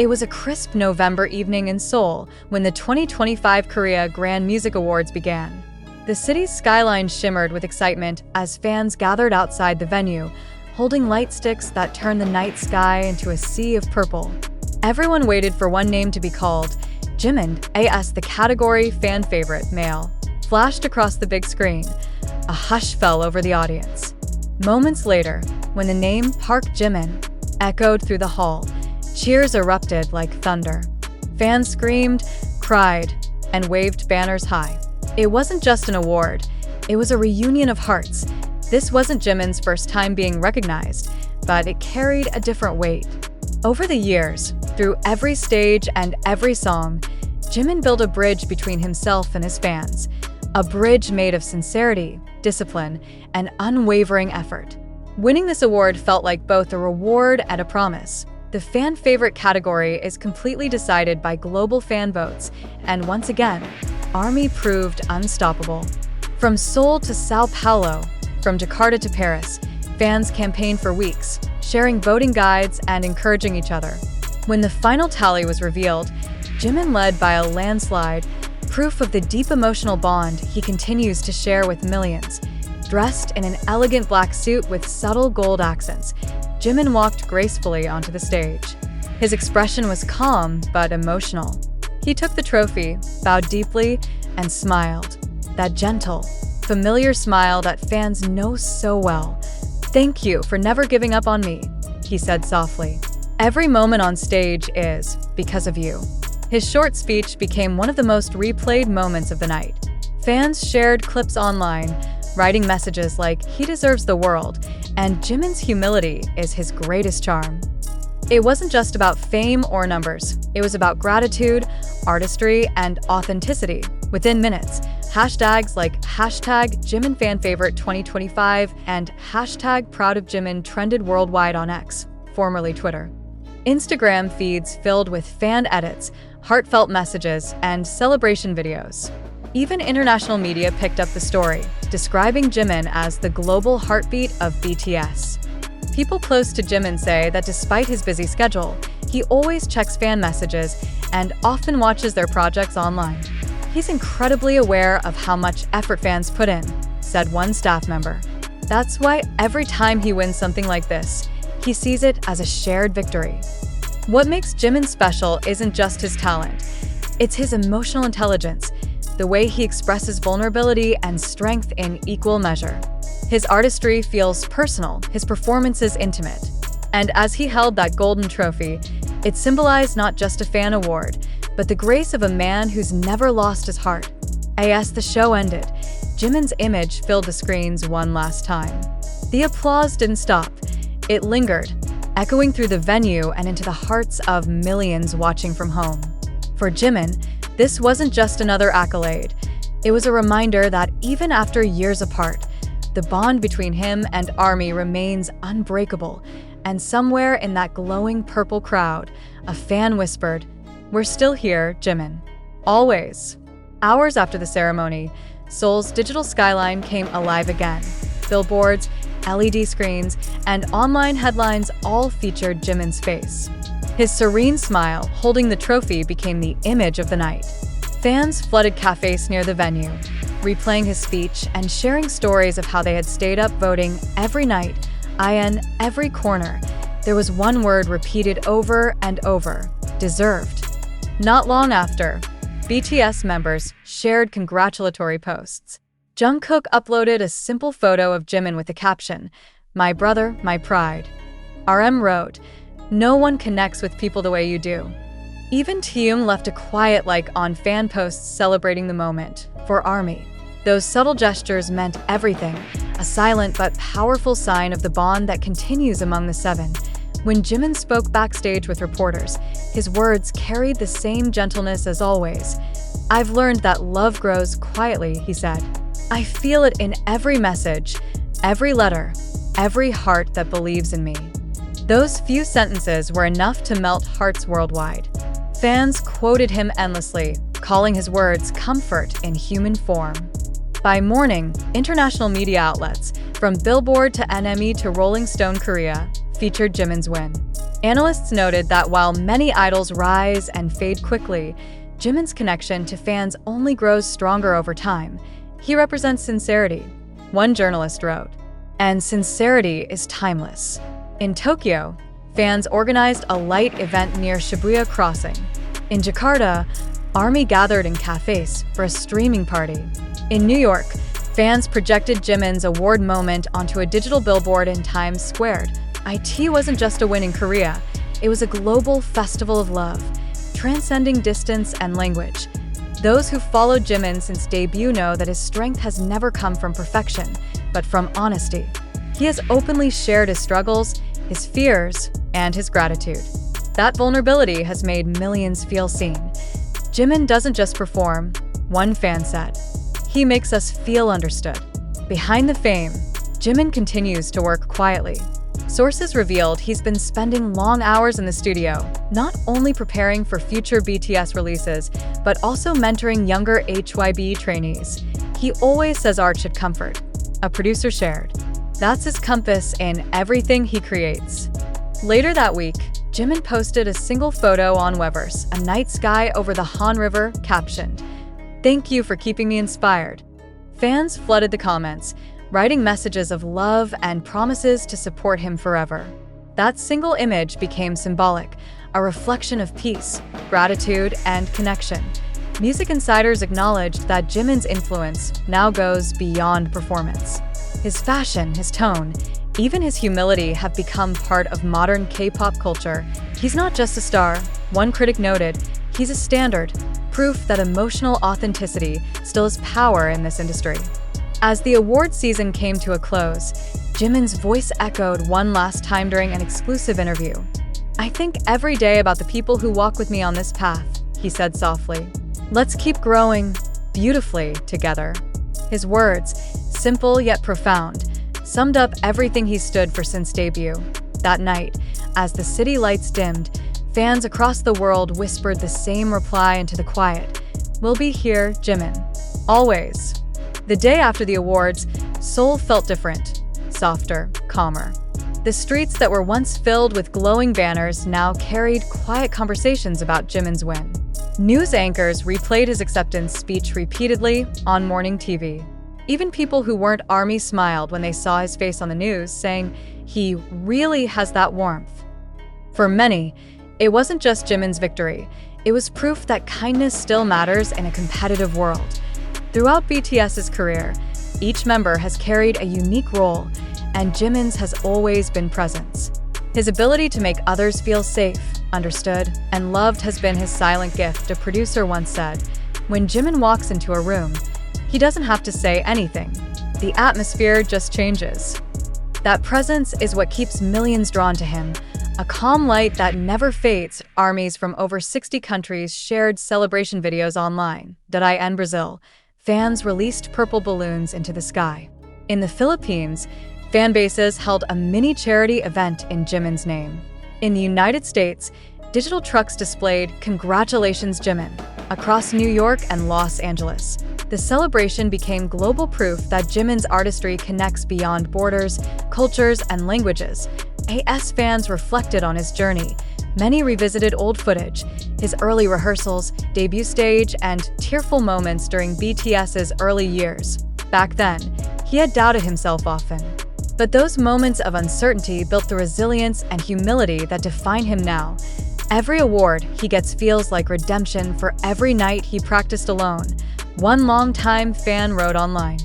It was a crisp November evening in Seoul when the 2025 Korea Grand Music Awards began. The city's skyline shimmered with excitement as fans gathered outside the venue, holding light sticks that turned the night sky into a sea of purple. Everyone waited for one name to be called. Jimin, as the category fan favorite male, flashed across the big screen. A hush fell over the audience. Moments later, when the name Park Jimin echoed through the hall, cheers erupted like thunder. Fans screamed, cried, and waved banners high. It wasn't just an award, it was a reunion of hearts. This wasn't Jimin's first time being recognized, but it carried a different weight. Over the years, through every stage and every song, Jimin built a bridge between himself and his fans. A bridge made of sincerity, discipline, and unwavering effort. Winning this award felt like both a reward and a promise. The fan favorite category is completely decided by global fan votes, and once again, ARMY proved unstoppable. From Seoul to Sao Paulo, from Jakarta to Paris, fans campaigned for weeks, sharing voting guides and encouraging each other. When the final tally was revealed, Jimin led by a landslide, proof of the deep emotional bond he continues to share with millions. Dressed in an elegant black suit with subtle gold accents, Jimin walked gracefully onto the stage. His expression was calm but emotional. He took the trophy, bowed deeply, and smiled. That gentle, familiar smile that fans know so well. "Thank you for never giving up on me," he said softly. "Every moment on stage is because of you." His short speech became one of the most replayed moments of the night. Fans shared clips online, writing messages like, "He deserves the world," and "Jimin's humility is his greatest charm." It wasn't just about fame or numbers. It was about gratitude, artistry, and authenticity. Within minutes, hashtags like #JiminFanFavorite2025 and #ProudOfJimin trended worldwide on X, formerly Twitter. Instagram feeds filled with fan edits, heartfelt messages, and celebration videos. Even international media picked up the story, describing Jimin as the global heartbeat of BTS. People close to Jimin say that despite his busy schedule, he always checks fan messages and often watches their projects online. "He's incredibly aware of how much effort fans put in," said one staff member. "That's why every time he wins something like this, he sees it as a shared victory." What makes Jimin special isn't just his talent. It's his emotional intelligence, the way he expresses vulnerability and strength in equal measure. His artistry feels personal, his performances intimate. And as he held that golden trophy, it symbolized not just a fan award, but the grace of a man who's never lost his heart. As the show ended, Jimin's image filled the screens one last time. The applause didn't stop. It lingered, echoing through the venue and into the hearts of millions watching from home. For Jimin, this wasn't just another accolade. It was a reminder that even after years apart, the bond between him and ARMY remains unbreakable, and somewhere in that glowing purple crowd, a fan whispered, "We're still here, Jimin. Always." Hours after the ceremony, Seoul's digital skyline came alive again. Billboards, LED screens, and online headlines all featured Jimin's face. His serene smile holding the trophy became the image of the night. Fans flooded cafes near the venue, replaying his speech and sharing stories of how they had stayed up voting every night, in every corner. There was one word repeated over and over: deserved. Not long after, BTS members shared congratulatory posts. Jungkook uploaded a simple photo of Jimin with the caption, "My brother, my pride." RM wrote, "No one connects with people the way you do." Even Taeyong left a quiet like on fan posts celebrating the moment. For ARMY, those subtle gestures meant everything, a silent but powerful sign of the bond that continues among the seven. When Jimin spoke backstage with reporters, his words carried the same gentleness as always. "I've learned that love grows quietly," he said. "I feel it in every message, every letter, every heart that believes in me." Those few sentences were enough to melt hearts worldwide. Fans quoted him endlessly, calling his words comfort in human form. By morning, international media outlets, from Billboard to NME to Rolling Stone Korea, featured Jimin's win. Analysts noted that while many idols rise and fade quickly, Jimin's connection to fans only grows stronger over time. He represents sincerity. One journalist wrote, "And sincerity is timeless." In Tokyo, fans organized a light event near Shibuya Crossing. In Jakarta, ARMY gathered in cafes for a streaming party. In New York, fans projected Jimin's award moment onto a digital billboard in Times Square. IT wasn't just a win in Korea, it was a global festival of love, transcending distance and language. Those who followed Jimin since debut know that his strength has never come from perfection, but from honesty. He has openly shared his struggles, his fears, and his gratitude. That vulnerability has made millions feel seen. Jimin doesn't just perform, one fan said. He makes us feel understood. Behind the fame, Jimin continues to work quietly. Sources revealed he's been spending long hours in the studio, not only preparing for future BTS releases, but also mentoring younger HYB trainees. He always says art should comfort, a producer shared. That's his compass in everything he creates. Later that week, Jimin posted a single photo on Weverse, a night sky over the Han River, captioned, "Thank you for keeping me inspired." Fans flooded the comments, writing messages of love and promises to support him forever. That single image became symbolic, a reflection of peace, gratitude, and connection. Music insiders acknowledged that Jimin's influence now goes beyond performance. His fashion, his tone, even his humility have become part of modern K-pop culture. He's not just a star, one critic noted, he's a standard, proof that emotional authenticity still has power in this industry. As the award season came to a close, Jimin's voice echoed one last time during an exclusive interview. "I think every day about the people who walk with me on this path," he said softly. "Let's keep growing beautifully together." His words, simple yet profound, summed up everything he stood for since debut. That night, as the city lights dimmed, fans across the world whispered the same reply into the quiet. "We'll be here, Jimin. Always." The day after the awards, Seoul felt different, softer, calmer. The streets that were once filled with glowing banners now carried quiet conversations about Jimin's win. News anchors replayed his acceptance speech repeatedly on morning TV. Even people who weren't ARMY smiled when they saw his face on the news, saying he really has that warmth. For many, it wasn't just Jimin's victory. It was proof that kindness still matters in a competitive world. Throughout BTS's career, each member has carried a unique role, and Jimin's has always been presence. His ability to make others feel safe, understood, and loved has been his silent gift, a producer once said. When Jimin walks into a room, he doesn't have to say anything. The atmosphere just changes. That presence is what keeps millions drawn to him, a calm light that never fades. Armies from over 60 countries shared celebration videos online. In Brazil, fans released purple balloons into the sky. In the Philippines, fan bases held a mini charity event in Jimin's name. In the United States, digital trucks displayed "Congratulations, Jimin" across New York and Los Angeles. The celebration became global proof that Jimin's artistry connects beyond borders, cultures, and languages. AS fans reflected on his journey. Many revisited old footage, his early rehearsals, debut stage, and tearful moments during BTS's early years. Back then, he had doubted himself often. But those moments of uncertainty built the resilience and humility that define him now. Every award he gets feels like redemption for every night he practiced alone, one longtime fan wrote online.